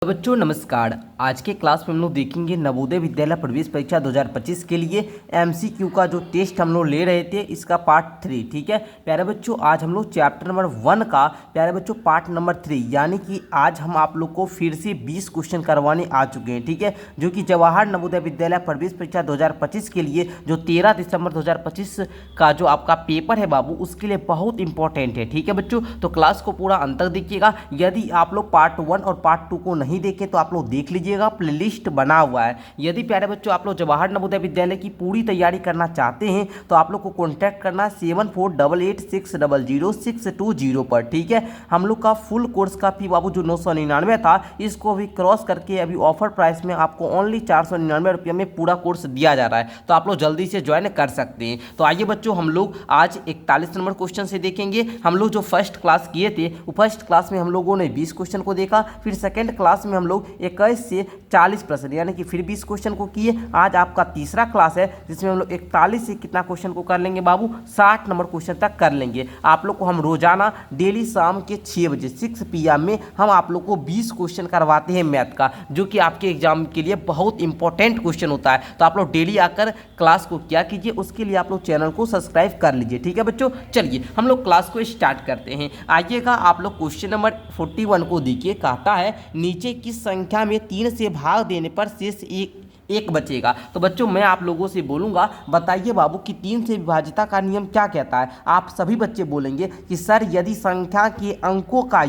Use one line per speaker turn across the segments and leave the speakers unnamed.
तो बच्चों नमस्कार। आज के क्लास में हम लोग देखेंगे नवोदय विद्यालय प्रवेश परीक्षा 2025 के लिए एमसीक्यू का जो टेस्ट हम लोग ले रहे थे, इसका पार्ट 3। ठीक है प्यारे बच्चों, आज हम लोग चैप्टर नंबर 1 का प्यारे बच्चों पार्ट नंबर 3 यानी कि आज हम आप लोग को फिर से 20 क्वेश्चन करवाने आ चुके हैं। ठीक है, जो कि जवाहर नवोदय विद्यालय प्रवेश परीक्षा 2025 के लिए जो 13 दिसंबर 2025 का जो आपका पेपर है बाबू, उसके लिए बहुत इंपॉर्टेंट है। ठीक है बच्चों, तो क्लास को पूरा अंत तक देखिएगा। यदि आप लोग पार्ट 1 और पार्ट 2 को नहीं देखे तो आप लोग देख लीजिएगा, प्लेलिस्ट बना हुआ है। यदि प्यारे बच्चों आप लोग जवाहर नवोदय विद्यालय की पूरी तैयारी करना चाहते हैं तो आप लोग को कॉन्टैक्ट करना 7488600620 पर। ठीक है, हम लोग का फुल कोर्स का फी बाबू जो 999 था, इसको भी क्रॉस करके अभी ऑफर प्राइस में आपको ओनली 499 रुपये में पूरा कोर्स दिया जा रहा है, तो आप लोग जल्दी से ज्वाइन कर सकते हैं। तो आइए बच्चों, हम लोग आज 41 नंबर क्वेश्चन से देखेंगे। हम लोग जो फर्स्ट क्लास किए थे, वो फर्स्ट क्लास में हम लोगों ने 20 क्वेश्चन को देखा, फिर सेकेंड क्लास में हम लोग 21 से 40 प्रश्न यानी कि फिर 20 क्वेश्चन को किए। आज आपका तीसरा क्लास है जिसमें हम लोग 41 से कितना क्वेश्चन को कर लेंगे बाबू, 60 नंबर क्वेश्चन तक कर लेंगे। आप लोग को हम रोजाना डेली शाम के 6 बजे 6 PM में हम आप लोग को 20 क्वेश्चन करवाते हैं मैथ का, जो कि आपके एग्जाम के लिए बहुत इंपॉर्टेंट क्वेश्चन होता है। तो आप लोग डेली आकर क्लास को क्या कीजिए, उसके लिए आप लोग चैनल को सब्सक्राइब कर लीजिए। ठीक है बच्चों, चलिए हम लोग क्लास को स्टार्ट करते हैं। आइएगा, आप लोग क्वेश्चन नंबर 41 को देखिए। कहता है नीचे किस संख्या में 3 से भाग देने पर शेष एक बचेगा। तो बच्चों मैं आप लोगों से बोलूंगा, बताइए बाबू कि 3 से विभाजिता का नियम क्या कहता है। आप सभी बच्चे बोलेंगे कि सर यदि संख्या के अंकों का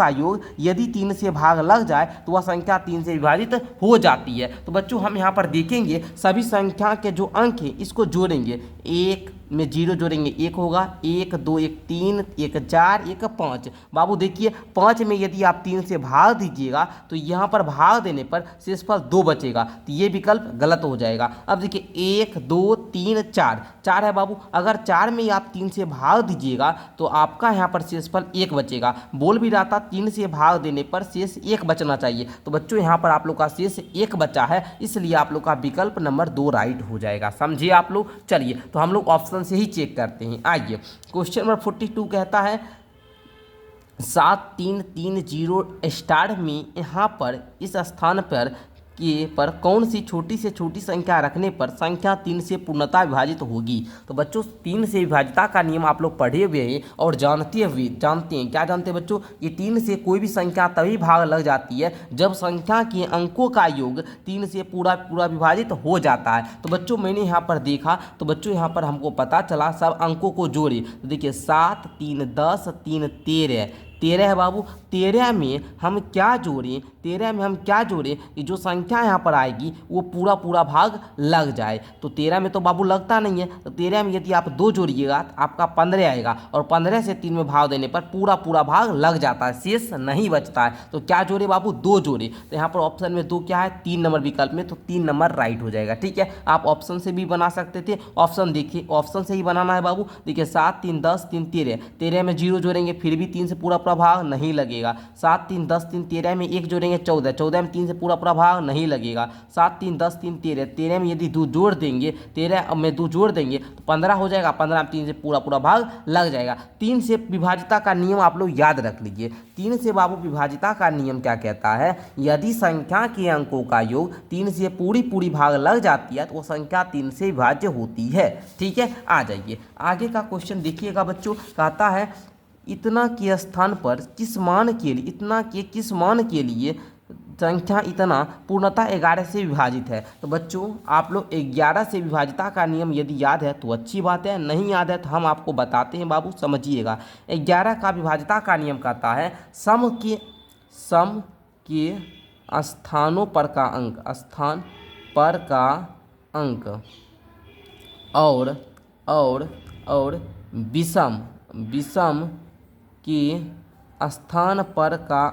योग यदि 3 से भाग लग जाए तो वह संख्या 3 से विभाजित हो जाती है। तो बच्चों हम यहाँ पर देखेंगे सभी संख्या के जो अंक है इसको जोड़ेंगे। 1 में 0 जोड़ेंगे 1 होगा, 1 2 1 3 1 4 1 5। बाबू देखिए 5 में यदि आप 3 से भाग दीजिएगा तो यहाँ पर भाग देने पर शेषफल 2 बचेगा, तो ये विकल्प गलत हो जाएगा। अब देखिए 1 2 3 4 है बाबू, अगर 4 में आप 3 से भाग दीजिएगा तो आपका यहाँ पर शेषफल 1 बचेगा। बोल भी रहा था 3 से भाग देने पर शेष 1 बचना चाहिए। तो बच्चों यहाँ पर आप लोग का शेष 1 बचा है, इसलिए आप लोग का विकल्प नंबर 2 राइट हो जाएगा। समझिए आप लोग। चलिए तो हम लोग ऑप्शन से ही चेक करते हैं। आइए क्वेश्चन नंबर 42 कहता है 7330 स्टार में यहाँ पर इस स्थान पर कौन सी छोटी से छोटी संख्या रखने पर संख्या 3 से पूर्णतः विभाजित होगी। तो बच्चों 3 से विभाजिता का नियम आप लोग पढ़े हुए हैं और जानते हैं। क्या जानते हैं बच्चों, ये 3 से कोई भी संख्या तभी भाग लग जाती है जब संख्या के अंकों का योग 3 से पूरा विभाजित हो जाता है। तो बच्चों मैंने यहाँ पर देखा, तो बच्चों यहाँ पर हमको पता चला सब अंकों को जोड़े। तो देखिए 7 3 10 3 13 है बाबू। 13 में हम क्या जोड़ें, ये जो संख्या यहाँ पर आएगी वो पूरा भाग लग जाए। तो 13 में तो बाबू लगता नहीं है, तो 13 में यदि आप 2 जोड़िएगा तो आपका 15 आएगा, और 15 से 3 में भाग देने पर पूरा भाग लग जाता है, शेष नहीं बचता है। तो क्या जोड़े बाबू, 2 जोड़े। तो यहाँ पर ऑप्शन में 2 क्या है, 3 नंबर विकल्प में, तो 3 नंबर राइट हो जाएगा। ठीक है, आप ऑप्शन से भी बना सकते थे। ऑप्शन देखिए, ऑप्शन से ही बनाना है बाबू। देखिए 7 3 10 3 13 में 0 जोड़ेंगे फिर भी 3 से पूरा भाग नहीं लगेगा। 7 3 10 3 13 में 1 जोड़ेंगे 14 में 3 से पूरा भाग नहीं लगेगा। 7 3 10 3 13 में यदि 2 जोड़ देंगे, 13 में 2 जोड़ देंगे तो 15 हो जाएगा। 15 में 3 से पूरा भाग लग जाएगा। 3 से विभाजिता का नियम आप लोग याद रख लीजिए। 3 से बाबू विभाजिता का नियम क्या कहता है, यदि संख्या के अंकों का योग 3 से पूरी भाग लग जाती है तो वो संख्या 3 से विभाज्य होती है। ठीक है, आ जाइए आगे का क्वेश्चन देखिएगा बच्चों। कहता है इतना के स्थान पर किस मान के लिए संख्या इतना पूर्णतः 11 से विभाजित है। तो बच्चों आप लोग 11 से विभाजिता का नियम यदि याद है तो अच्छी बात है, नहीं याद है तो हम आपको बताते हैं बाबू, समझिएगा। 11 का विभाजिता का नियम कहता है सम के स्थानों पर का अंक और विषम के स्थान पर का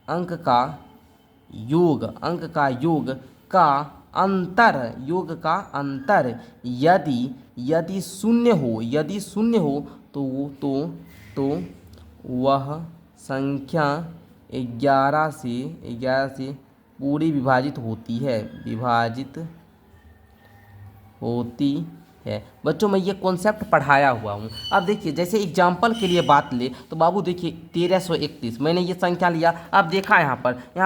अंक का योग का अंतर यदि शून्य हो तो वह संख्या 11 से पूरी विभाजित होती है। है। बच्चों मैं ये कॉन्सेप्ट पढ़ाया हुआ हूँ। अब देखिए जैसे एग्जाम्पल के लिए बात ले तो बाबू देखिए 1331 मैंने ये संख्या लिया। अब देखा यहाँ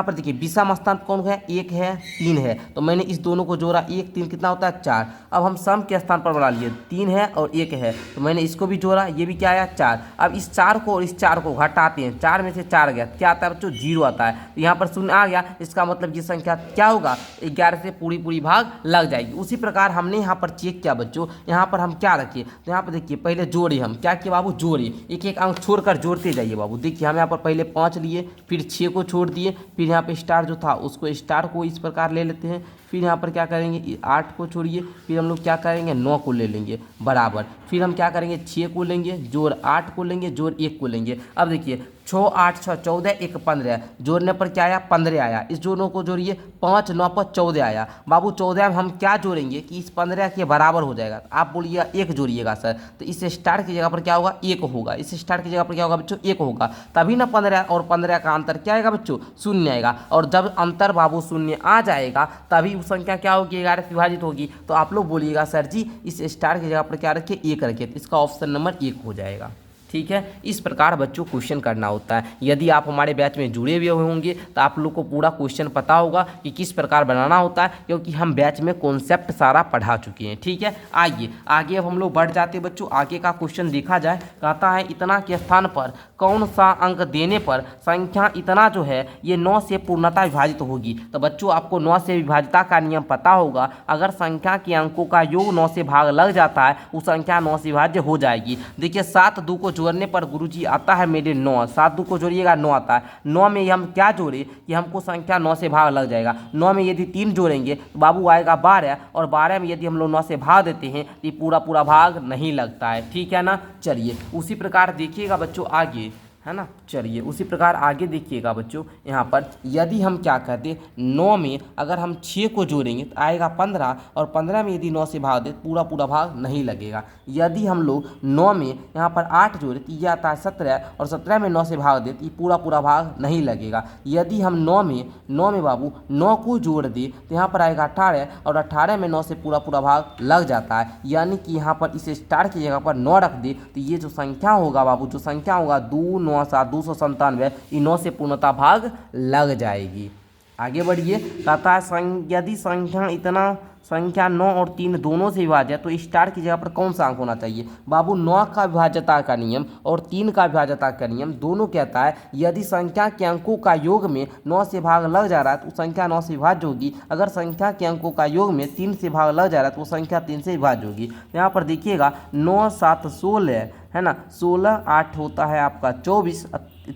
पर देखिए विषम स्थान कौन है, 1 है 3 है, तो मैंने इस दोनों को जोड़ा, 1 3 कितना होता है 4। अब हम सम के स्थान पर बना लिए, 3 है और 1 है, तो मैंने इसको भी जोड़ा, ये भी क्या आया 4। अब इस 4 को और इस 4 को घटाते हैं, 4 में से 4 गया, क्या आता है बच्चों 0 आता है। तो यहाँ पर शून्य आ गया, इसका मतलब ये संख्या क्या होगा 11 से पूरी भाग लग जाएगी। उसी प्रकार हमने यहाँ पर चेक किया बच्चों, यहाँ पर हम क्या रखिए, तो यहाँ पर देखिए पहले जोड़े, हम क्या किए बाबू जोड़े, एक एक अंक छोड़कर जोड़ते जाइए बाबू। देखिए हम यहाँ पर पहले 5 लिए, फिर 6 को छोड़ दिए, फिर यहाँ पे स्टार जो था उसको स्टार को इस प्रकार ले लेते हैं, फिर यहाँ पर क्या करेंगे 8 को छोड़िए, फिर हम लोग क्या करेंगे 9 को ले लेंगे बराबर, फिर हम क्या करेंगे 6 को लेंगे, जोड़ 8 को लेंगे, जोड़ 1 को लेंगे। अब देखिए 6 8 6 14 1 15, जोड़ने पर क्या आया 15 आया। इस दोनों को जोड़िए, 5 9 पर 14 आया। बाबू 14 में हम क्या जोड़ेंगे कि इस 15 के बराबर हो जाएगा। आप बोलिएगा 1 जोड़िएगा सर, तो इस स्टार की जगह पर क्या होगा 1 होगा, इस स्टार की जगह पर क्या होगा बच्चों 1 होगा, तभी ना 15 और 15 का अंतर क्या आएगा बच्चों 0 आएगा। और जब अंतर बाबू 0 आ जाएगा तभी वो संख्या क्या होगी 11 से विभाजित होगी। तो आप लोग बोलिएगा सर जी इस स्टार की जगह पर क्या रखिए 1 रखिए, तो इसका ऑप्शन नंबर 1 हो जाएगा। ठीक है, इस प्रकार बच्चों क्वेश्चन करना होता है। यदि आप हमारे बैच में जुड़े हुए होंगे तो आप लोग को पूरा क्वेश्चन पता होगा कि किस प्रकार बनाना होता है, क्योंकि हम बैच में कॉन्सेप्ट सारा पढ़ा चुके हैं। ठीक है, आइए आगे अब हम लोग बढ़ जाते हैं बच्चों। आगे का क्वेश्चन देखा जाए, कहता है इतना के स्थान पर कौन सा अंक देने पर संख्या इतना जो है ये 9 से पूर्णतः विभाजित होगी। तो बच्चों आपको 9 से विभाजिता का नियम पता होगा। अगर संख्या के अंकों का योग 9 से भाग लग जाता है वो संख्या 9 से विभाज्य हो जाएगी। देखिए 7 2 को जोड़ने पर गुरुजी आता है मेरे 9, 7 2 को जोड़िएगा 9 आता है। 9 में हम क्या जोड़े कि हमको संख्या 9 से भाग लग जाएगा। 9 में यदि 3 जोड़ेंगे तो बाबू आएगा 12, और 12 में यदि हम लोग 9 से भाग देते हैं तो ये पूरा भाग नहीं लगता है। ठीक है ना, चलिए उसी प्रकार देखिएगा बच्चों आगे, है ना। चलिए उसी प्रकार आगे देखिएगा बच्चों, यहाँ पर यदि हम क्या कहते 9 में अगर हम 6 को जोड़ेंगे तो आएगा 15, और 15 में यदि 9 से भाग दे पूरा भाग नहीं लगेगा। यदि हम लोग 9 में यहाँ पर 8 जोड़े तो ये आता है 17, और 17 में 9 से भाग दे तो ये पूरा भाग नहीं लगेगा। यदि हम 9 में बाबू 9 को जोड़ दे तो यहाँ पर आएगा 18, और 18 में 9 से पूरा भाग लग जाता है। यानी कि यहाँ पर इस स्टार की जगह पर 9 रख दे तो ये जो संख्या होगा बाबू, जो संख्या होगा 2 9 7 297, इन 9 से पूर्णतः भाग लग जाएगी। आगे बढ़िए, कहता है यदि संख्या 9 और 3 दोनों से विभाज्य है तो स्टार की जगह पर कौन सा अंक होना चाहिए। बाबू 9 का विभाज्यता का नियम और 3 का विभाज्यता का नियम दोनों कहता है यदि संख्या के अंकों का योग में 9 से भाग लग जा रहा है तो संख्या 9 से विभाज्य होगी। अगर संख्या के अंकों का योग में 3 से भाग लग जा रहा है तो संख्या 3 से विभाज्य होगी। यहाँ पर देखिएगा 9 7 16 है ना, 16 8 होता है आपका 24,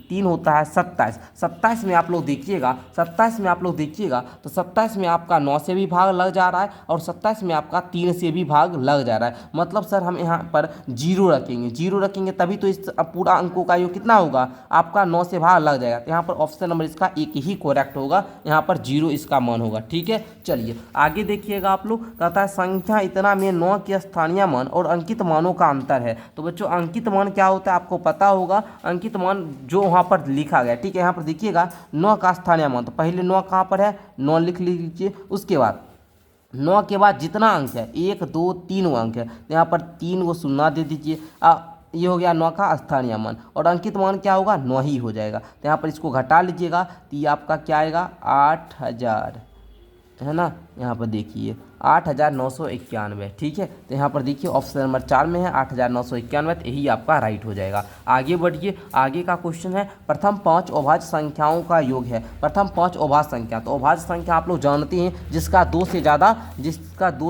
3 होता है 27। 27 में आप लोग देखिएगा, 27 में आप लोग देखिएगा तो 27 में आपका 9 से भी भाग लग जा रहा है और 27 में आपका 3 से भी भाग लग जा रहा है। मतलब सर हम यहाँ पर 0 रखेंगे तभी तो इस पूरा अंकों का योग कितना होगा आपका 9 से भाग लग जाएगा। तो यहाँ पर ऑप्शन नंबर इसका एक ही करेक्ट होगा, यहाँ पर 0 इसका मान होगा। ठीक है, चलिए आगे देखिएगा आप लोग, कहता है संख्या इतना में 9 के स्थानीय मान और अंकित मानों का अंतर है। तो बच्चों अंकित मान क्या होता है आपको पता होगा। अंकित मान जो वहाँ पर लिखा गया, ठीक है। यहाँ पर देखिएगा 9 का स्थानीय मान, तो पहले 9 कहाँ पर है 9 लिख लीजिए। उसके बाद 9 के बाद जितना अंक है 1 2 3 अंक है तो यहाँ पर 3 को शून्य दे दीजिए। ये हो गया 9 का स्थानीय मान, और अंकित मान क्या होगा 9 ही हो जाएगा। तो यहाँ पर इसको घटा लीजिएगा तो ये आपका क्या आएगा 8000, है ना। यहाँ पर देखिए 8991। ठीक है, तो यहाँ पर देखिए ऑप्शन नंबर 4 में है 8991, तो यही आपका राइट हो जाएगा। आगे बढ़िए, आगे का क्वेश्चन है प्रथम 5 अभाज्य संख्याओं का योग है। प्रथम 5 अभाज्य संख्या, तो अभाज्य संख्या आप लोग जानते हैं जिसका 2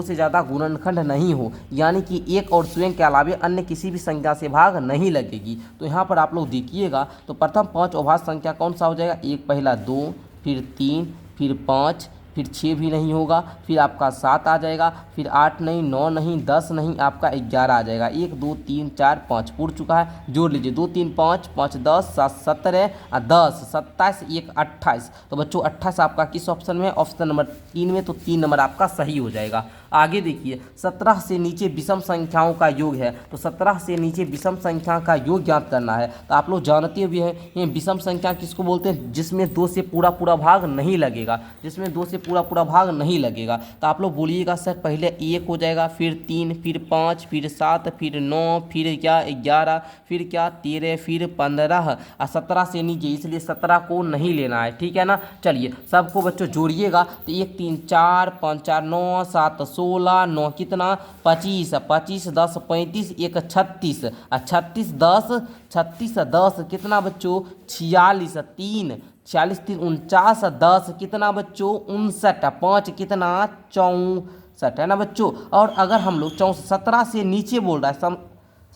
से ज़्यादा गुणनखंड नहीं हो, यानी कि एक और स्वयं के अलावे अन्य किसी भी संख्या से भाग नहीं लगेगी। तो यहाँ पर आप लोग देखिएगा तो प्रथम 5 अभाज्य संख्या कौन सा हो जाएगा, एक पहला 2, फिर 3, फिर 5, फिर 6 भी नहीं होगा, फिर आपका 7 आ जाएगा, फिर 8 नहीं, 9 नहीं, 10 नहीं, आपका 11 आ जाएगा। 1 2 3 4 5 पूर्ण चुका है, जोड़ लीजिए 2 3 5 5 10 7 17 और 10 27 1 28। तो बच्चों 28 आपका किस ऑप्शन में है, ऑप्शन नंबर 3 में, तो 3 नंबर आपका सही हो जाएगा। आगे देखिए 17 से नीचे विषम संख्याओं का योग है, तो 17 से नीचे विषम संख्या का योग ज्ञात करना है। तो आप लोग जानते भी हैं ये विषम संख्या किसको बोलते हैं, जिसमें 2 से पूरा पूरा भाग नहीं लगेगा, जिसमें 2 से पूरा पूरा भाग नहीं लगेगा। तो आप लोग बोलिएगा सर पहले 1 हो जाएगा, फिर 3, फिर 5, फिर 7, फिर 9, फिर क्या 11, फिर क्या 13, फिर 15 और 17 से नीचे, इसलिए 17 को नहीं लेना है, ठीक है ना। चलिए सबको बच्चों जोड़िएगा, तो 1 3 4 5 4 9 7 16 9 कितना 25, 25 10 35 1 36 और 36 10 36 10 कितना बच्चों 46 3 46 3 49 10 कितना बच्चों 59, 5 कितना 64 है ना बच्चों। और अगर हम लोग 17 से नीचे बोल रहा है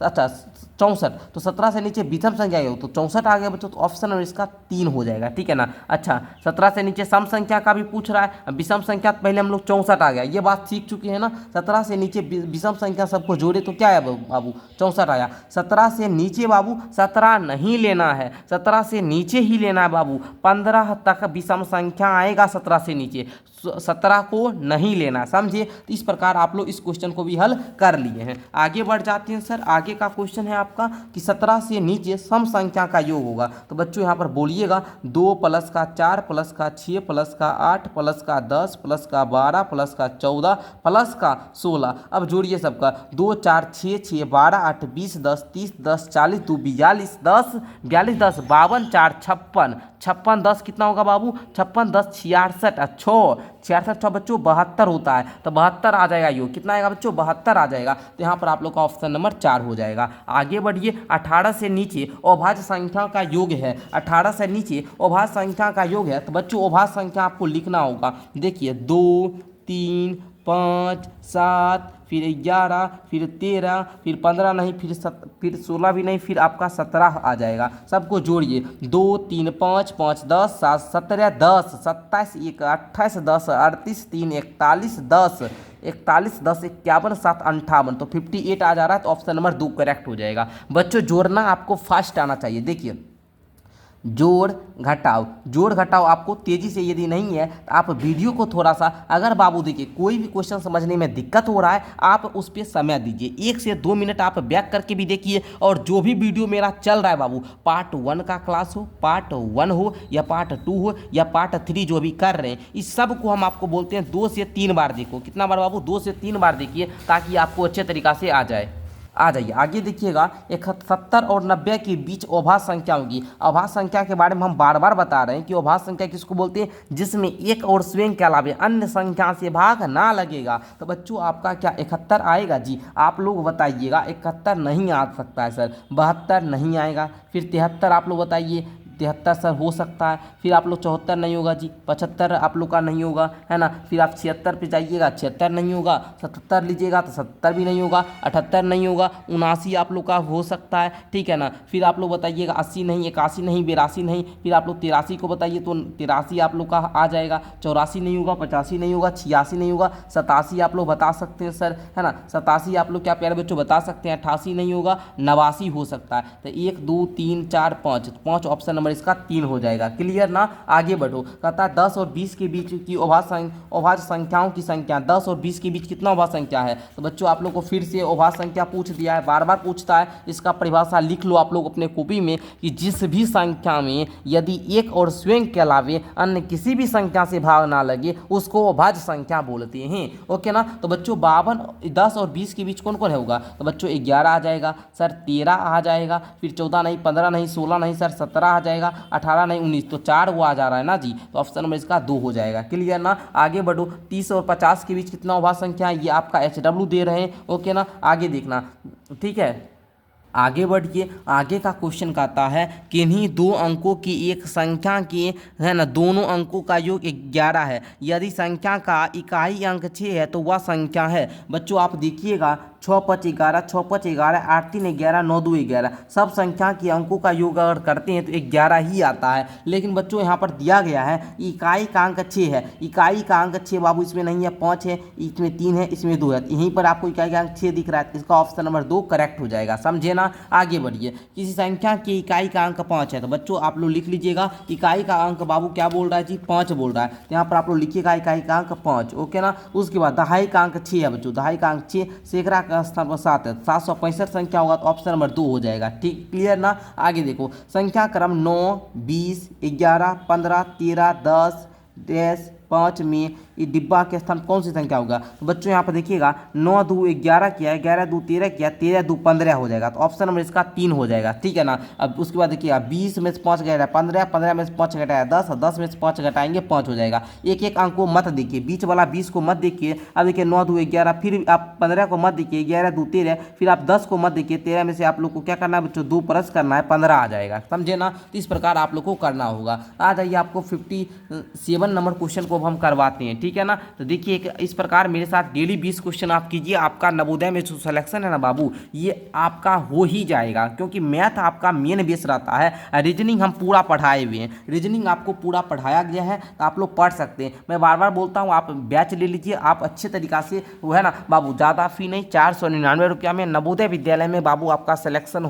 अच्छा 64, तो 17 से नीचे विषम संख्या हो तो 64 आ गया बच्चों, तो ऑप्शन नंबर इसका 3 हो जाएगा, ठीक है ना। अच्छा 17 से नीचे सम संख्या का भी पूछ रहा है, विषम संख्या पहले हम लोग 64 आ गया, ये बात सीख चुके हैं ना। 17 से नीचे विषम संख्या सबको जोड़े तो क्या है बाबू 64 आया। 17 से नीचे बाबू 17 नहीं लेना है, 17 से नीचे ही लेना है बाबू, 15 तक विषम संख्या आएगा 17 से नीचे, 17 को नहीं लेना, समझिए। तो इस प्रकार आप लोग इस क्वेश्चन को भी हल कर लिए हैं। आगे बढ़ जाते हैं सर, आगे का क्वेश्चन है आपका कि 17 से नीचे सम संख्या का योग होगा। तो बच्चों यहाँ पर बोलिएगा 2 + का 4 + का 6 + का 8 + का 10 + का 12 + का 14 + का 16। अब जोड़िए सबका 2 4 6 6 12 8 20 10 30 10 40 2 42 10 42 10 52 4 56 56 10 कितना होगा बाबू 56 10 66 6 66 6 बच्चों 72 होता है, तो 72 आ जाएगा योग, कितना आएगा बच्चों 72 आ जाएगा। तो यहाँ पर आप लोग का ऑप्शन नंबर 4 हो जाएगा। आगे बढ़िए 18 से नीचे अभाज्य संख्या का योग है, 18 से नीचे अभाज्य संख्या का योग है, तो बच्चों अभाज्य संख्या आपको लिखना होगा। देखिए 2 3 5 7 फिर 11 फिर 13 फिर 15 नहीं, फिर 16 भी नहीं, फिर आपका 17 आ जाएगा। सबको जोड़िए 2 3 5 5 10 7 17 10 27 1 28 10 38 3 41 10 41 10 51 7 58, तो 58 आ जा रहा है, तो ऑप्शन नंबर 2 करेक्ट हो जाएगा। बच्चों जोड़ना आपको फास्ट आना चाहिए। देखिए जोड़ घटाओ आपको तेजी से यदि नहीं है तो आप वीडियो को थोड़ा सा, अगर बाबू देखिए कोई भी क्वेश्चन समझने में दिक्कत हो रहा है आप उस पर समय दीजिए, 1 से 2 मिनट आप बैक करके भी देखिए। और जो भी वीडियो मेरा चल रहा है बाबू, पार्ट 1 का क्लास हो, पार्ट 1 हो या पार्ट 2 हो या पार्ट 3 जो भी कर रहे हैं, इस सब को हम आपको बोलते हैं 2 से 3 बार देखो। कितना बार बाबू 2 से 3 बार देखिए, ताकि आपको अच्छे तरीक़ा से आ जाए। आ जाइए आगे देखिएगा 71 और 90 के बीच अभाज्य संख्या होगी। अभाज्य संख्या के बारे में हम बार बार बता रहे हैं कि अभाज्य संख्या किसको बोलते हैं, जिसमें एक और स्वयं के अलावे अन्य संख्या से भाग ना लगेगा। तो बच्चों आपका क्या 71 आएगा जी, आप लोग बताइएगा। 71 नहीं आ सकता है सर, 72 नहीं आएगा, फिर 73 आप लोग बताइए, 73 सर हो सकता है, फिर आप लोग 74 नहीं होगा जी, 75 आप लोग का नहीं होगा, है ना। फिर आप 76 पे जाइएगा, 76 नहीं होगा, 77 लीजिएगा तो 77 भी नहीं होगा, 78 नहीं होगा, 79 आप लोग का हो सकता है, ठीक है ना। फिर आप लोग बताइएगा 80 नहीं, 81 नहीं, 82 नहीं, फिर आप लोग 83 को बताइए तो 83 आप लोग का आ जाएगा, 84 नहीं होगा, 85 नहीं होगा, 86 नहीं होगा, 87 आप लोग बता सकते हैं सर, है ना। 87 आप लोग क्या प्यारे बच्चों बता सकते हैं, 88 नहीं होगा, 89 हो सकता है। तो 1 2 3 4 5 ऑप्शन इसका 3 हो जाएगा। क्लियर ना। आगे बढ़ो, कहता है 10 और 20 के बीच की अभाज्य संख्याओं की संख्या, 10 और 20 के बीच कितना अभाज्य संख्या है। तो बच्चों आप लोग को फिर से अभाज्य संख्या पूछ दिया है, बार बार पूछता है, इसका परिभाषा लिख लो आप लोग अपने कॉपी में कि जिस भी संख्या में यदि एक और स्वयं के अलावे अन्य किसी भी संख्या से भाग ना लगे उसको अभाज्य संख्या बोलते हैं। ओके ना। तो बच्चों 10 और 20 के बीच कौन कौन होगा, तो बच्चों 11 आ जाएगा सर, 13 आ जाएगा, फिर 14 नहीं, 15 नहीं, 16 नहीं सर, 17 आ जाएगा, 18 नहीं, 19, तो 4 वो आ जा रहा है ना जी, तो ऑप्शन नंबर इसका 2 हो जाएगा। क्लियर ना। आगे बढ़ो, 30 और 50 के बीच कितना अभाज्य संख्या है, ये आपका HW दे रहे हैं। ओके ना। आगे देखना, ठीक है। आगे बढ़िए, आगे का क्वेश्चन कहता है किन्हीं 2 अंकों की एक संख्या के, है ना, दोनों अंकों का योग 11 है, यदि संख्या का इकाई अंक 6 है तो वह संख्या है। बच्चों आप देखिएगा 6 5 11, 6 5 11, 8 3 11, 9 2 11। सब संख्या के अंकों का योग अगर करते हैं तो 11 ही आता है। लेकिन बच्चों यहाँ पर दिया गया है इकाई का अंक 6 है, इकाई का अंक 6 बाबू इसमें नहीं है, 5 है, इसमें 3 है, इसमें 2 है, यहीं पर आपको इकाई का अंक 6 दिख रहा है। इसका ऑप्शन नंबर 2 करेक्ट हो जाएगा, समझे ना। आगे बढ़िए, किसी संख्या की इकाई का अंक 5 है तो बच्चों आप लोग लिख लीजिएगा इकाई का अंक बाबू क्या बोल रहा है जी, 5 बोल रहा है। तो यहाँ पर आप लोग लिखिएगा इकाई का अंक 5, ओके ना। उसके बाद दहाई का अंक 6 है बच्चों, दहाई का अंक 6, सैकड़ा का स्थान पर 7 है, 765 संख्या होगा तो ऑप्शन नंबर 2 हो जाएगा। ठीक, क्लियर ना। आगे देखो, संख्या क्रम 9 20 11 15 13 10 डैश 5 में ये डिब्बा के स्थान कौन सी संख्या होगा। तो बच्चों यहाँ पर देखिएगा 9 2 11 किया है, 11 2 13 किया, 13 2 15 हो जाएगा। तो ऑप्शन नंबर इसका 3 हो जाएगा, ठीक है ना। अब उसके बाद देखिएगा 20 में से 5 घटाया 15, 15 में से 5 घटाया 10, 10 में से 5 घटाएंगे 5 हो जाएगा। एक एक अंक को मत देखिए, बीच वाला 20 को मत देखिए। अब देखिए 9 2 11, फिर आप 15 को मत देखिए, 11 2 13, फिर आप 10 को मत देखिए, 13 में से आप लोग को क्या करना है बच्चों, 2 प्लस करना है, 15 आ जाएगा, समझे ना। तो इस प्रकार आप लोग को करना होगा। आ जाइए आपको 57 नंबर क्वेश्चन को हम करवाते हैं, ठीक है ना। तो देखिए इस प्रकार मेरे साथ डेली 20 क्वेश्चन आप कीजिए, आपका नवोदय में जो सिलेक्शन है ना बाबू ये आपका हो ही जाएगा, क्योंकि मैथ आपका मेन बेस रहता है। रीजनिंग हम पूरा पढ़ाए हुए हैं, रीजनिंग आपको पूरा पढ़ाया गया है तो आप लोग पढ़ सकते हैं। मैं बार बार बोलता हूँ आप बैच ले लीजिए, आप अच्छे तरीका से वो है ना बाबू, ज़्यादा फी नहीं, 499 रुपया में नवोदय विद्यालय में बाबू आपका सिलेक्शन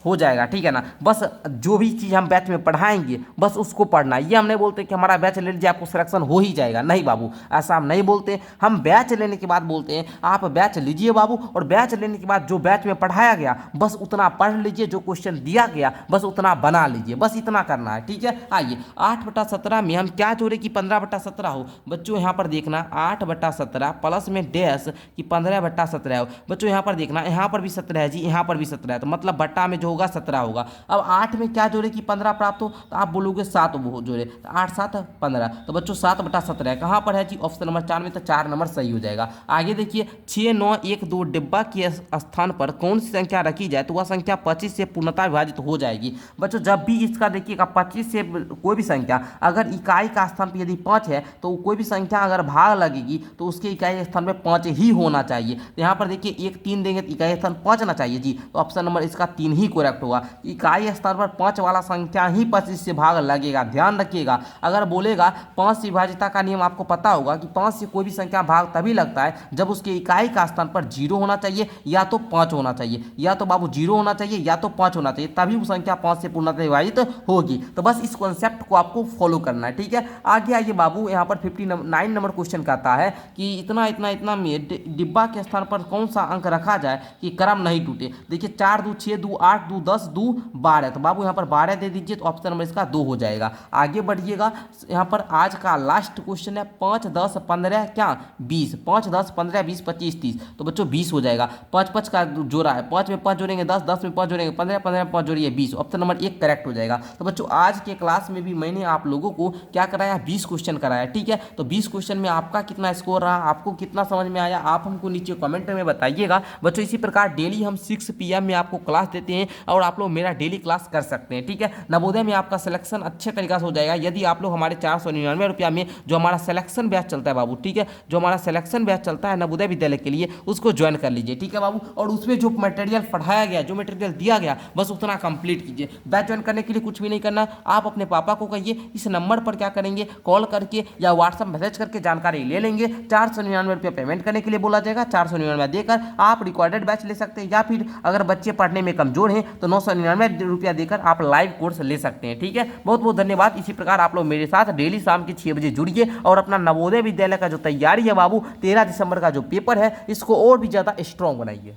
हो जाएगा, ठीक है ना। बस जो भी चीज़ हम बैच में पढ़ाएंगे बस उसको पढ़ना, ये हम नहीं बोलते कि हमारा बैच ले लीजिए आपको सिलेक्शन हो ही जाएगा, नहीं बाबू ऐसा हम नहीं बोलते। हम बैच लेने के बाद बोलते हैं आप बैच लीजिए बाबू, और बैच लेने के बाद जो बैच में पढ़ाया गया बस उतना पढ़ लीजिए, जो क्वेश्चन दिया गया बस उतना बना लीजिए, बस इतना करना है, ठीक है। आइए 8/17 में हम क्या जोड़े कि 15/17 हो। बच्चों यहाँ पर देखना 8/17 प्लस में डैश कि 15/17 हो। बच्चों यहाँ पर देखना, यहाँ पर भी 17 है जी, यहाँ पर भी 17 है, तो मतलब बट्टा में जो होगा 17 होगा। अब 8 में क्या जोड़े कि 15 प्राप्त हो, तो आप बोलोगे 7 जोड़े, तो 8 7 15, तो बच्चों 7/17 है, कहाँ पर है जी, ऑप्शन नंबर 4 में, तो 4 नंबर सही हो जाएगा। आगे देखिए 6 9 1 2 डिब्बा के स्थान पर कौन सी संख्या रखी जाए तो वह संख्या 25 से पूर्णतः विभाजित हो जाएगी। बच्चों जब भी इसका देखिएगा 25 से कोई भी संख्या अगर इकाई का स्थान पर यदि 5 है तो कोई भी संख्या अगर भाग लगेगी तो उसके इकाई स्थान पर 5 ही होना चाहिए। तो यहाँ पर देखिए 1 3 देंगे तो इकाई स्थान 5 ना चाहिए जी, तो ऑप्शन नंबर इसका 3 ही करेक्ट होगा। इकाई स्थान पर 5 वाला संख्या ही 25 से भाग लगेगा, ध्यान रखिएगा। अगर बोलेगा 5 से विभाजिता का नियम आपको पता होगा कि 5 से कोई भी संख्या भाग तभी लगता है जब उसके इकाई का स्थान पर 0 होना चाहिए या तो 5 होना चाहिए, या तो बाबू 0 होना चाहिए या तो 5 होना चाहिए, तभी वो संख्या 5 से पूर्णतः विभाजित होगी। तो बस इस कॉन्सेप्ट को आपको फॉलो करना है, ठीक है। आगे आइए बाबू, यहाँ पर 59 नंबर क्वेश्चन कहता है कि इतना इतना इतना में डिब्बा के स्थान पर कौन सा अंक रखा जाए कि क्रम नहीं टूटे। देखिए 4 2 6 2 8 2 10 2 12, तो बाबू यहाँ पर 12 दे दीजिए, तो ऑप्शन नंबर इसका 2 हो जाएगा। आगे बढ़िएगा, यहाँ पर आज का लास्ट क्वेश्चन है 5 10 15 क्या 20, 5 10 15 20 25 30, तो बच्चों 20 हो जाएगा। 5 5 का जोड़ा है, 5 में 5 जोड़ेंगे 10, 10 में 5 जोड़ेंगे 15, 15 में 5 जोड़िए 20, ऑप्शन नंबर 1 करेक्ट हो जाएगा। तो बच्चों आज के क्लास में भी मैंने आप लोगों को क्या कराया, 20 क्वेश्चन कराया, ठीक है। तो 20 क्वेश्चन में आपका कितना स्कोर रहा, आपको कितना समझ में आया, आप हमको नीचे कमेंट में बताइएगा। बच्चों इसी प्रकार डेली हम 6 PM में आपको क्लास देते हैं और आप लोग मेरा डेली क्लास कर सकते हैं, ठीक है। नवोदय में आपका सिलेक्शन अच्छे तरीके से हो जाएगा यदि आप लोग हमारे 499 रुपया में जो हमारा सिलेक्शन बैच चलता है बाबू, ठीक है, जो हमारा सिलेक्शन बैच चलता है नवोदय विद्यालय के लिए उसको ज्वाइन कर लीजिए, ठीक है बाबू। और उसमें जो मटेरियल पढ़ाया गया, जो मटेरियल दिया गया बस उतना कंप्लीट कीजिए। बैच ज्वाइन करने के लिए कुछ भी नहीं करना, आप अपने पापा को कहिए, इस नंबर पर क्या करेंगे, कॉल करके या व्हाट्सएप मैसेज करके जानकारी ले लेंगे। 499 रुपया पेमेंट करने के लिए बोला जाएगा, 499 देकर आप रिकॉर्डेड बैच ले सकते हैं, या फिर अगर बच्चे पढ़ने में कमजोर हैं तो 999 रुपया देकर आप लाइव कोर्स ले सकते हैं, ठीक है। बहुत बहुत धन्यवाद। इसी प्रकार आप लोग मेरे साथ डेली शाम के 6 बजे जुड़िए और अपना नवोदय विद्यालय का जो तैयारी है बाबू 13 दिसंबर का जो पेपर है इसको और भी ज़्यादा स्ट्रॉन्ग बनाइए।